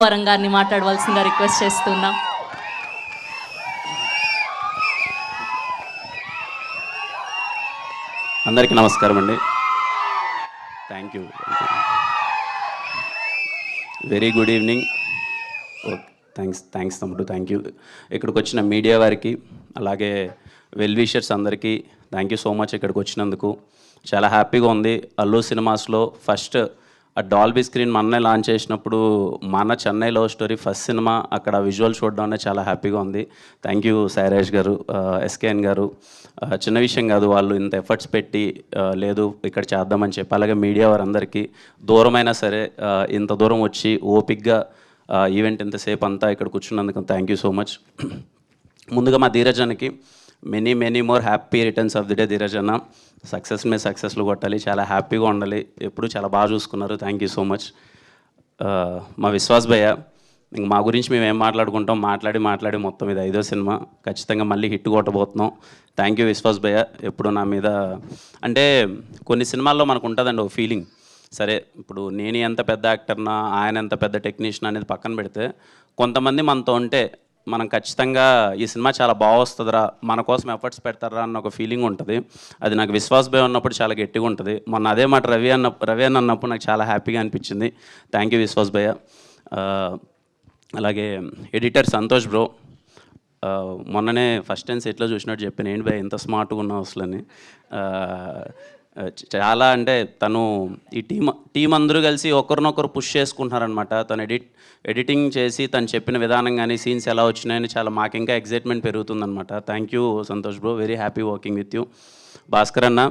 వరం గారిని మాట్లాడవలసిందిగా రిక్వెస్ట్ చేస్తున్నాం. అందరికీ నమస్కారం అండి. Thank you. Very good evening. Thanks తమ్ముడు, థ్యాంక్ యూ. ఇక్కడికి వచ్చిన మీడియా వారికి, అలాగే వెల్ విషర్స్ అందరికీ థ్యాంక్ యూ సో మచ్. ఇక్కడికి వచ్చినందుకు చాలా హ్యాపీగా ఉంది. అల్లు సినిమాస్లో ఫస్ట్ ఆ డాల్బీ స్క్రీన్ మొన్నే లాంచ్ చేసినప్పుడు మన Chennai love story first cinema అక్కడ విజువల్ చూడడం అనేది చాలా హ్యాపీగా ఉంది. థ్యాంక్ యూ సాయిరాజ్ గారు, ఎస్కేఎన్ గారు. చిన్న విషయం కాదు, వాళ్ళు ఇంత ఎఫర్ట్స్ పెట్టి లేదు ఇక్కడ చేద్దామని చెప్పి, అలాగే మీడియా వారందరికీ దూరమైనా సరే ఇంత దూరం వచ్చి ఓపిక్గా ఈవెంట్ ఇంతసేపు అంతా ఇక్కడ కూర్చున్నందుకు థ్యాంక్ యూ సో మచ్. ముందుగా మా ధీరజన్కి many more happy returns of the day. Dheeraj అన్న సక్సెస్ మీద సక్సెస్లు కొట్టాలి, చాలా హ్యాపీగా ఉండాలి, ఎప్పుడు చాలా బాగా చూసుకున్నారు. Thank you so much. మా విశ్వాస్ భయ్య, ఇంక మా గురించి మేము ఏం మాట్లాడుకుంటాం, మాట్లాడి మొత్తం ఇది 5వ సినిమా, ఖచ్చితంగా మళ్ళీ హిట్ కొట్టబోతున్నాం. థ్యాంక్ యూ విశ్వాస్ భయ్య. ఎప్పుడు నా మీద అంటే కొన్ని సినిమాల్లో మనకు ఉంటుందండి ఒక ఫీలింగ్, సరే ఇప్పుడు నేను ఎంత పెద్ద యాక్టర్నా, ఆయన ఎంత పెద్ద టెక్నీషియన్ అనేది పక్కన పెడితే, కొంతమంది మనతో ఉంటే మనం ఖచ్చితంగా ఈ సినిమా చాలా బాగా వస్తుందిరా, మన కోసం ఎఫర్ట్స్ పెడతారా అన్న ఒక ఫీలింగ్ ఉంటుంది. అది నాకు విశ్వాస్ భయ్ ఉన్నప్పుడు చాలా గట్టిగా ఉంటుంది. మొన్న అదే మాట రవి అన్న అన్నప్పుడు నాకు చాలా హ్యాపీగా అనిపించింది. థ్యాంక్ యూ విశ్వాస్ భయ్య. అలాగే ఎడిటర్ సంతోష్ బ్రో, మొన్ననే ఫస్ట్ టైం సెట్లో చూసినట్టు చెప్పాను, ఏంటి భయ్ ఎంత స్మార్ట్గా ఉన్నావు అసలని. చాలా అంటే తను ఈ టీం అందరూ కలిసి ఒకరినొకరు పుష్ చేసుకుంటున్నారనమాట. తను ఎడిటింగ్ చేసి తను చెప్పిన విధానం కానీ సీన్స్ ఎలా వచ్చినాయని చాలా మాకు ఇంకా ఎగ్జైట్మెంట్ పెరుగుతుందనమాట. Thank you Santosh bro, very happy working with you. Bhaskar అన్న,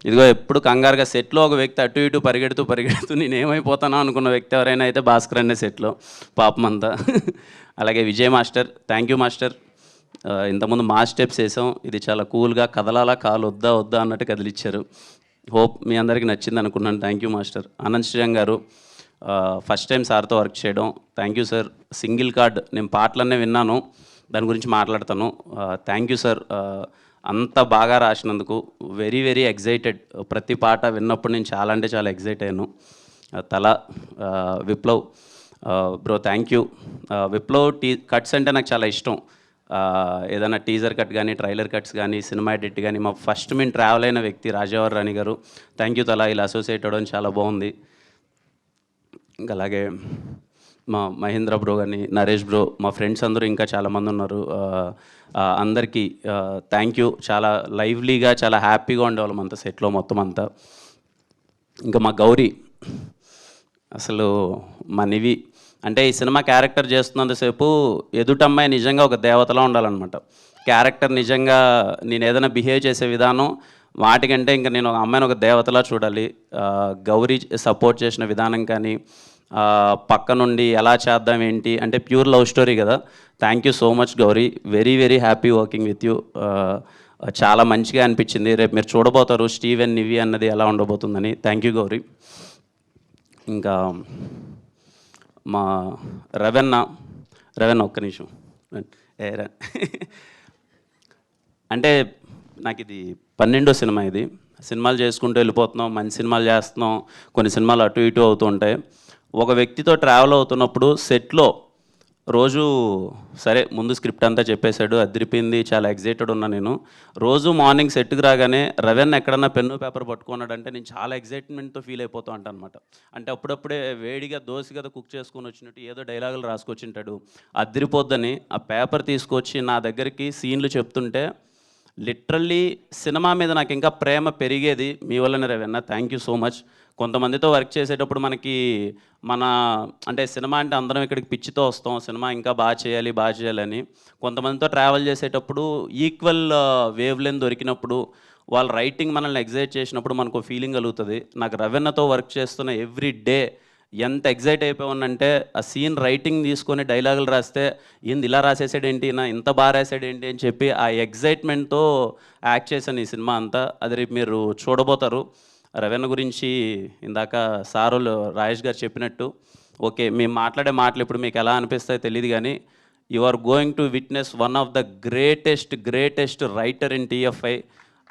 ఇదిగో ఎప్పుడు కంగారుగా సెట్లో ఒక వ్యక్తి అటు ఇటు పరిగెడుతూ నేను ఏమైపోతానో అనుకున్న వ్యక్తి ఎవరైనా అయితే భాస్కర్ అన్నే సెట్లో, పాపం అంతా. అలాగే Vijay master, thank you master. ఇంతకుముందు మా స్టెప్స్ వేసాం, ఇది చాలా కూల్గా కదలాలా, కాలు వద్దా అన్నట్టు కదిలిచ్చారు. హోప్ మీ అందరికీ నచ్చింది అనుకున్నాను. Thank you master. Anand Sriram గారు, ఫస్ట్ టైం సార్తో వర్క్ చేయడం, thank you sir. Single card నేను పాటలన్నీ విన్నాను, దాని గురించి మాట్లాడతాను. థ్యాంక్ యూ సార్, అంత బాగా రాసినందుకు. వెరీ ఎగ్జైటెడ్, ప్రతి పాట విన్నప్పుడు నేను చాలా అంటే చాలా ఎగ్జైట్ అయ్యాను. Viplav bro, thank you. Viplav cuts అంటే నాకు చాలా ఇష్టం. ఏదైనా టీజర్ కట్ కానీ, ట్రైలర్ కట్స్ కానీ, సినిమా ఎడిట్ కానీ, మా ఫస్ట్ మేము ట్రావెల్ అయిన వ్యక్తి రాజావర్ రాణి గారు, థ్యాంక్ యూ. ఇలా అసోసియేట్ అవ్వడం చాలా బాగుంది. ఇంకా అలాగే మా మహేంద్ర బ్రో కానీ, నరేష్ బ్రో, మా ఫ్రెండ్స్ అందరూ ఇంకా చాలామంది ఉన్నారు. అందరికీ థ్యాంక్ యూ. చాలా లైవ్లీగా చాలా హ్యాపీగా ఉండేవాళ్ళం అంతా సెట్లో మొత్తం అంతా. ఇంకా మా గౌరీ, అసలు మా నివి అంటే ఈ సినిమా క్యారెక్టర్ చేస్తున్నంతసేపు ఎదుటమ్మాయి నిజంగా ఒక దేవతలా ఉండాలన్నమాట. క్యారెక్టర్ నిజంగా నేను ఏదైనా బిహేవ్ చేసే విధానం వాటికంటే ఇంకా నేను ఒక అమ్మాయిని ఒక దేవతలా చూడాలి. గౌరీ సపోర్ట్ చేసిన విధానం కానీ, పక్క నుండి ఎలా చేద్దాం ఏంటి అంటే ప్యూర్ లవ్ స్టోరీ కదా. Thank you so much Gauri, very happy working with you. చాలా మంచిగా అనిపించింది. రేపు మీరు చూడబోతారు స్టీవెన్ నివి అన్నది ఎలా ఉండబోతుందని. Thank you Gauri. ఇంకా మా రవెన్న ఒక్క నిమిషం. అంటే నాకు ఇది 12వ సినిమా. ఇది సినిమాలు చేసుకుంటూ వెళ్ళిపోతున్నాం, మంచి సినిమాలు చేస్తున్నాం, కొన్ని సినిమాలు అటు ఇటు అవుతూ ఉంటాయి. ఒక వ్యక్తితో ట్రావెల్ అవుతున్నప్పుడు సెట్లో రోజు సరే ముందు స్క్రిప్ట్ అంతా చెప్పేశాడు, అదిరిపోయింది, చాలా ఎగ్జైటెడ్ ఉన్నా నేను. రోజు మార్నింగ్ సెట్కి రాగానే రవెన్న ఎక్కడన్నా పెన్ను పేపర్ పట్టుకున్నాడంటే నేను చాలా ఎగ్జైట్మెంట్తో ఫీల్ అయిపోతూ ఉంటాను అనమాట. అంటే అప్పుడప్పుడే వేడిగా దోశ కదా కుక్ చేసుకొని వచ్చినట్టు ఏదో డైలాగులు రాసుకొచ్చింటాడు, అదిరిపోద్దని ఆ పేపర్ తీసుకొచ్చి నా దగ్గరికి సీన్లు చెప్తుంటే లిటరల్లీ సినిమా మీద నాకు ఇంకా ప్రేమ పెరిగేది మీ వల్లనే Ravanna. Thank you so much. కొంతమందితో వర్క్ చేసేటప్పుడు మనకి అంటే సినిమా అంటే అందరం ఇక్కడికి పిచ్చితో వస్తాం, సినిమా ఇంకా బాగా చేయాలని. కొంతమందితో ట్రావెల్ చేసేటప్పుడు ఈక్వల్ వేవ్ లెంత్ దొరికినప్పుడు, వాళ్ళ రైటింగ్ మనల్ని ఎగ్జైట్ చేసినప్పుడు మనకు ఫీలింగ్ కలుగుతుంది. నాకు రవెన్నతో వర్క్ చేస్తున్న ఎవ్రీ డే ఎంత ఎగ్జైట్ అయిపోయానంటే, ఆ సీన్ రైటింగ్ తీసుకొని డైలాగులు రాస్తే ఏంది ఇలా రాసేసాడేంటి, నా ఇంత బాగా రాసాడేంటి అని చెప్పి ఆ ఎగ్జైట్మెంట్తో యాక్ట్ చేశాను ఈ సినిమా అంతా. అది రేపు మీరు చూడబోతారు. రవెన్న గురించి ఇందాక సారులు రాజేష్ గారు చెప్పినట్టు, ఓకే మేము మాట్లాడే మాటలు ఇప్పుడు మీకు ఎలా అనిపిస్తాయో తెలియదు కానీ, you are going to witness one of the greatest writer in TFI.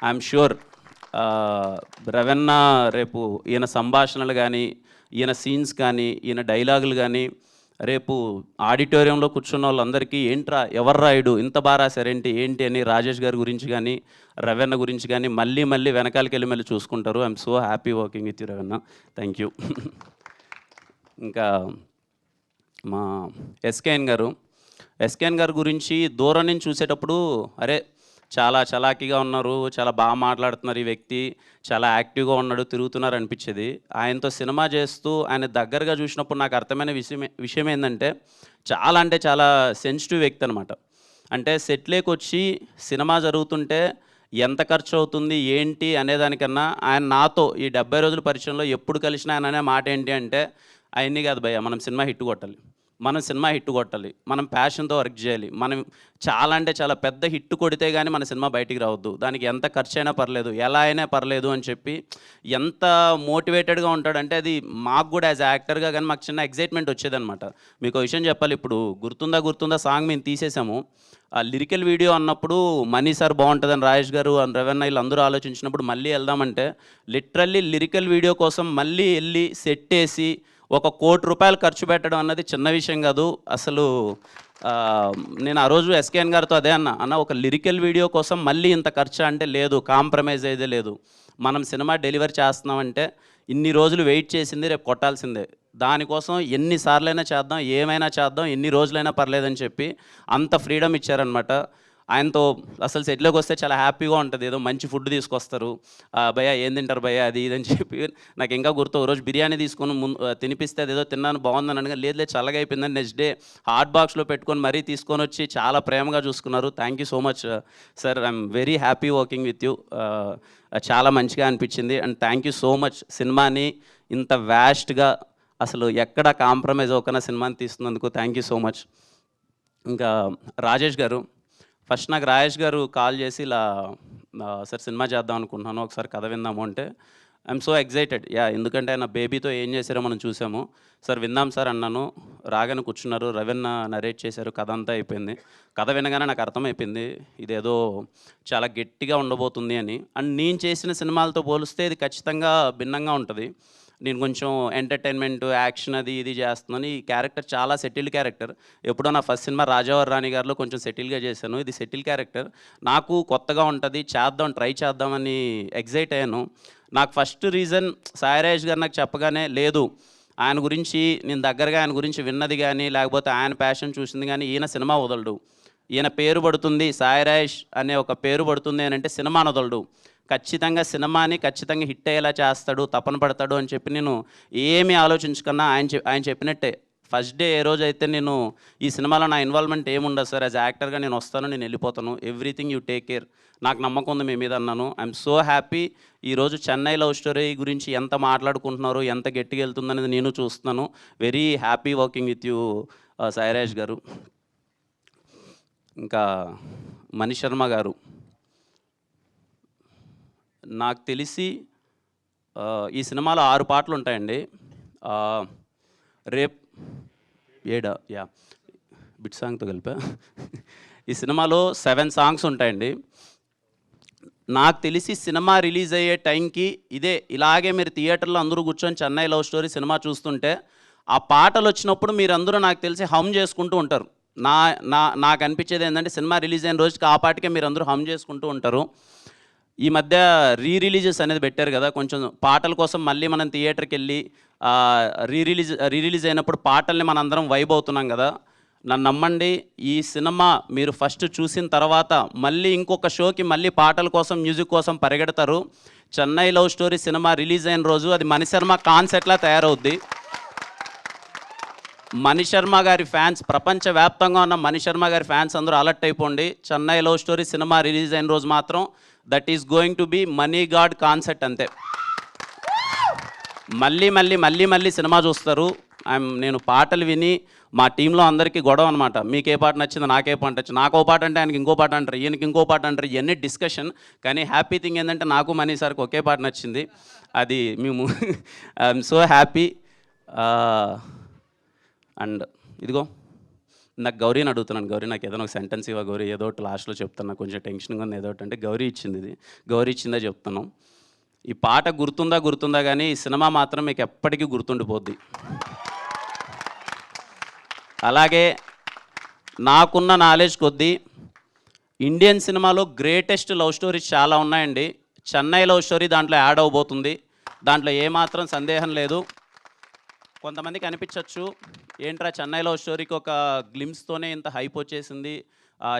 I'm sure రవెన్న రేపు ఈయన సంభాషణలు కానీ, ఈయన సీన్స్ కానీ, ఈయన డైలాగులు కానీ రేపు ఆడిటోరియంలో కూర్చున్న వాళ్ళందరికీ ఏంట్రా ఎవరు రాయుడు ఇంత బాగా రాశారేంటి ఏంటి అని రాజేష్ గారి గురించి కానీ రవెన్న గురించి కానీ మళ్ళీ మళ్ళీ వెనకాలకి వెళ్ళి మళ్ళీ చూసుకుంటారు. I'm so happy working with you Ravanna, thank you. ఇంకా మా ఎస్కేఎన్ గారు గురించి దూరం నుంచి చూసేటప్పుడు అరే చాలా చలాకీగా ఉన్నారు, చాలా బాగా మాట్లాడుతున్నారు, ఈ వ్యక్తి చాలా యాక్టివ్గా ఉన్నాడు, తిరుగుతున్నారు అనిపించేది. ఆయనతో సినిమా చేస్తూ ఆయన దగ్గరగా చూసినప్పుడు నాకు అర్థమైన విషయం ఏంటంటే చాలా సెన్సిటివ్ వ్యక్తి అనమాట. అంటే సెట్లోకి వచ్చి సినిమా జరుగుతుంటే ఎంత ఖర్చు అవుతుంది ఏంటి అనేదానికన్నా ఆయన నాతో ఈ 70 రోజుల పరిచయంలో ఎప్పుడు కలిసినా ఆయన అనే మాట ఏంటి అంటే అవన్నీ కాదు భయ్య, మనం సినిమా హిట్ కొట్టాలి, మనం ప్యాషన్తో వర్క్ చేయాలి, మనం చాలా పెద్ద హిట్ కొడితే కానీ మన సినిమా బయటికి రావద్దు, దానికి ఎంత ఖర్చు అయినా పర్లేదు, ఎలా అయినా పర్లేదు అని చెప్పి ఎంత మోటివేటెడ్గా ఉంటాడంటే అది మాకు కూడా యాజ్ యాక్టర్గా కానీ మాకు చిన్న ఎగ్జైట్మెంట్ వచ్చేదనమాట. మీకు విషయం చెప్పాలి, ఇప్పుడు గుర్తుందా సాంగ్ మేము తీసేసాము, ఆ లిరికల్ వీడియో అన్నప్పుడు మనీ సార్ బాగుంటుందని రాజేష్ గారు రవెన్న వీళ్ళందరూ ఆలోచించినప్పుడు మళ్ళీ వెళ్దామంటే లిటరల్లీ లిరికల్ వీడియో కోసం మళ్ళీ వెళ్ళి సెట్ వేసి ₹1 కోటి ఖర్చు పెట్టడం అన్నది చిన్న విషయం కాదు అసలు. నేను ఆ రోజు ఎస్కేఎన్ గారితో అదే అన్న ఒక లిరికల్ వీడియో కోసం మళ్ళీ ఇంత ఖర్చు అంటే లేదు, కాంప్రమైజ్ అయితే లేదు, మనం సినిమా డెలివరీ చేస్తున్నామంటే ఇన్ని రోజులు వెయిట్ చేసింది రేపు కొట్టాల్సిందే, దానికోసం ఎన్నిసార్లైనా చేద్దాం, ఏమైనా చేద్దాం, ఎన్ని రోజులైనా పర్లేదని చెప్పి అంత ఫ్రీడమ్ ఇచ్చారనమాట. ఆయనతో అసలు సెట్లోకి వస్తే చాలా హ్యాపీగా ఉంటుంది, ఏదో మంచి ఫుడ్ తీసుకొస్తారు, భయ్యా ఏం తింటారు భయ్యా అది ఇదని చెప్పి నాకు ఇంకా గుర్తు. రోజు బిర్యానీ తీసుకొని తినిపిస్తే అదేదో తిన్నాను బాగుందని అనగా లేదు చల్లగా అయిపోయిందని నెక్స్ట్ డే హాట్ బాక్స్లో పెట్టుకొని మరీ తీసుకొని వచ్చి చాలా ప్రేమగా చూసుకున్నారు. Thank you so much sir, I'm very happy working with you, చాలా మంచిగా అనిపించింది. And thank you so much సినిమాని ఇంత వ్యాస్ట్గా అసలు ఎక్కడ కాంప్రమైజ్ అవ్వకుండా సినిమాని తీస్తున్నందుకు థ్యాంక్ యూ సో మచ్. ఇంకా నాకు రాజేష్ గారు కాల్ చేసి ఇలా సార్ సినిమా చేద్దాం అనుకుంటున్నాను, ఒకసారి కథ విందాము అంటే ఐఎమ్ సో ఎగ్జైటెడ్ ఎందుకంటే ఆయన బేబీతో ఏం చేశారో మనం చూసాము. సార్ విందాం సార్ అన్నాను, రాగానే కూర్చున్నారు, రవెన్న నరేట్ చేశారు, కథ అంతా అయిపోయింది. కథ వినగానే నాకు అర్థమైపోయింది ఇదేదో చాలా గట్టిగా ఉండబోతుంది అని. అండ్ నేను చేసిన సినిమాలతో పోలిస్తే ఇది ఖచ్చితంగా భిన్నంగా ఉంటుంది. నేను కొంచెం ఎంటర్టైన్మెంట్ యాక్షన్ అది ఇది చేస్తున్నాను, ఈ క్యారెక్టర్ చాలా సెటిల్డ్ క్యారెక్టర్. ఎప్పుడో నా ఫస్ట్ సినిమా రాజావారి రాణి గారిలో కొంచెం సెటిల్గా చేశాను, ఇది సెటిల్ క్యారెక్టర్, నాకు కొత్తగా ఉంటుంది, ట్రై చేద్దామని ఎగ్జైట్ అయ్యాను. నాకు ఫస్ట్ రీజన్ సాయిరాజ్ గారు నాకు చెప్పగానే లేదు ఆయన గురించి నేను దగ్గరగా ఆయన గురించి విన్నది కానీ లేకపోతే ఆయన ప్యాషన్ చూసింది కానీ ఈయన సినిమా వదలడు, ఈయన పేరు పడుతుంది సాయిరాజ్ అనే ఒక పేరు పడుతుంది అని అంటే సినిమా వదలడు, ఖచ్చితంగా సినిమాని ఖచ్చితంగా హిట్ అయ్యేలా చేస్తాడు, తపన పడతాడు అని చెప్పి నేను ఏమీ ఆలోచించకన్నా ఆయన చెప్పినట్టే ఫస్ట్ డే ఏ రోజు అయితే నేను ఈ సినిమాలో నా ఇన్వాల్వ్మెంట్ ఏముండదు సార్, యాజ్ యాక్టర్గా నేను వస్తాను, నేను వెళ్ళిపోతాను, ఎవ్రీథింగ్ యూ టేక్ కేర్, నాకు నమ్మకం ఉంది మీ మీద అన్నాను. I'm so happy. ఈరోజు చెన్నై లవ్ స్టోరీ గురించి ఎంత మాట్లాడుకుంటున్నారు, ఎంత గట్టిగా వెళ్తుందనేది నేను చూస్తున్నాను. Very happy working with you Sairaj గారు. ఇంకా మణిశర్మ గారు నాకు తెలిసి ఈ సినిమాలో 6 పాటలు ఉంటాయండి, బిట్ సాంగ్తో కలిపా. ఈ సినిమాలో 7 సాంగ్స్ ఉంటాయండి. నాకు తెలిసి సినిమా రిలీజ్ అయ్యే టైంకి ఇలాగే మీరు థియేటర్లో అందరూ కూర్చొని చెన్నై లవ్ స్టోరీ సినిమా చూస్తుంటే ఆ పాటలు వచ్చినప్పుడు మీరందరూ నాకు తెలిసి హమ్ చేసుకుంటూ ఉంటారు. నాకు అనిపించేది ఏంటంటే సినిమా రిలీజ్ అయిన రోజుకి ఆ పాటకే మీరు అందరూ హమ్ చేసుకుంటూ ఉంటారు. ఈ మధ్య రిలీజెస్ అనేది పెట్టారు కదా, కొంచెం పాటల కోసం మళ్ళీ మనం థియేటర్కి వెళ్ళి రిలీజ్ అయినప్పుడు పాటల్ని మన అందరం వైబ్ అవుతున్నాం కదా. నన్ను నమ్మండి, ఈ సినిమా మీరు ఫస్ట్ చూసిన తర్వాత మళ్ళీ ఇంకొక షోకి మళ్ళీ పాటల కోసం మ్యూజిక్ కోసం పరిగెడతారు. Chennai love story cinema release అయిన రోజు అది మణిశర్మ కాన్సెప్ట్లా తయారవుద్ది. మణిశర్మ గారి ఫ్యాన్స్, ప్రపంచవ్యాప్తంగా ఉన్న మణిశర్మ గారి ఫ్యాన్స్ అందరూ అలర్ట్ అయిపోండి. Chennai love story cinema release అయిన రోజు మాత్రం that is going to be money god concept అంతే. మళ్ళీ సినిమా చూస్తారు. నేను పాటలు విని మా టీంలో అందరికీ గొడవ అనమాట, మీకు ఏ పాట నచ్చింది, నాకే పాట నచ్చింది, నాకు ఓ పాట అంటే ఆయనకి ఇంకో పాట అంటారు, ఈయనకి ఇంకో పాట అంటారు, ఇవన్నీ డిస్కషన్. కానీ హ్యాపీ థింగ్ ఏంటంటే నాకు మనీ సార్కి ఒకే పాట నచ్చింది, అది మేము ఐఎమ్ సో హ్యాపీ. అండ్ ఇదిగో నాకు గౌరీని అడుగుతున్నాను, గౌరీ నాకు ఏదైనా ఒక సెంటెన్స్ ఇవ్వ గౌరీ, ఏదో ఒకటి లాస్ట్లో చెప్తాను, నాకు కొంచెం టెన్షన్గా ఉంది, ఏదో ఒకటి అంటే గౌరీ ఇచ్చింది, ఇది గౌరీ ఇచ్చిందా చెప్తాను. ఈ పాట గుర్తుందా కానీ ఈ సినిమా మాత్రం మీకు ఎప్పటికీ గుర్తుండిపోద్ది. అలాగే నాకున్న నాలెడ్జ్ కొద్దీ ఇండియన్ సినిమాలో గ్రేటెస్ట్ లవ్ స్టోరీస్ చాలా ఉన్నాయండి. చెన్నై లవ్ స్టోరీ దాంట్లో యాడ్ అవబోతుంది. దాంట్లో ఏమాత్రం సందేహం లేదు. కొంతమందికి అనిపించవచ్చు, ఏంట్రా చెన్నై లవ్ స్టోరీకి ఒక గ్లిమ్స్తోనే ఇంత హైప్ వచ్చేసింది,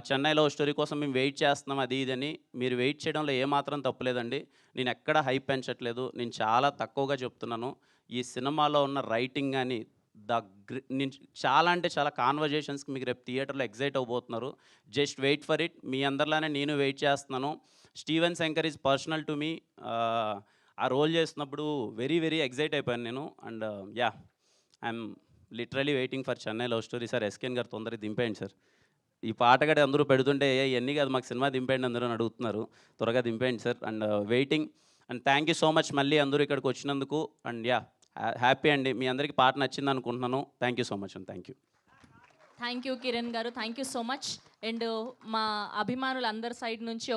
చెన్నై లవ్ స్టోరీ కోసం మేము వెయిట్ చేస్తున్నాం అది ఇదని. మీరు వెయిట్ చేయడంలో ఏమాత్రం తప్పులేదండి. నేను ఎక్కడ హైప్ పెంచట్లేదు. నేను చాలా తక్కువగా చెప్తున్నాను. ఈ సినిమాలో ఉన్న రైటింగ్ కానీ నేను చాలా అంటే చాలా కాన్వర్జేషన్స్కి మీకు రేపు థియేటర్లో ఎగ్జైట్ అవ్వబోతున్నారు. Just wait for it. మీ అందరిలానే నేను వెయిట్ చేస్తున్నాను. Steven Shankar is personal to me. ఆ రోల్ చేస్తున్నప్పుడు వెరీ వెరీ ఎగ్జైట్ అయిపోయాను నేను. And ya, I'm literally waiting for Chennai love story. Sir SKN గారు తొందరగా దింపేయండి సార్. ఈ పాట కూడా అందరూ పెడుతుంటే ఇవన్నీ కాదు మాకు సినిమా దింపేయండి అందరూ అని అడుగుతున్నారు. త్వరగా దింపేయండి sir. And waiting. And thank you so much మళ్ళీ అందరూ ఇక్కడికి వచ్చినందుకు. అండ్ యా, హ్యాపీ అండి. మీ అందరికీ పాట నచ్చింది అనుకుంటున్నాను. Thank you so much and thank you. Thank you Kiran గారు, thank you so much. And మా అభిమానులందరి సైడ్ నుంచి ఒక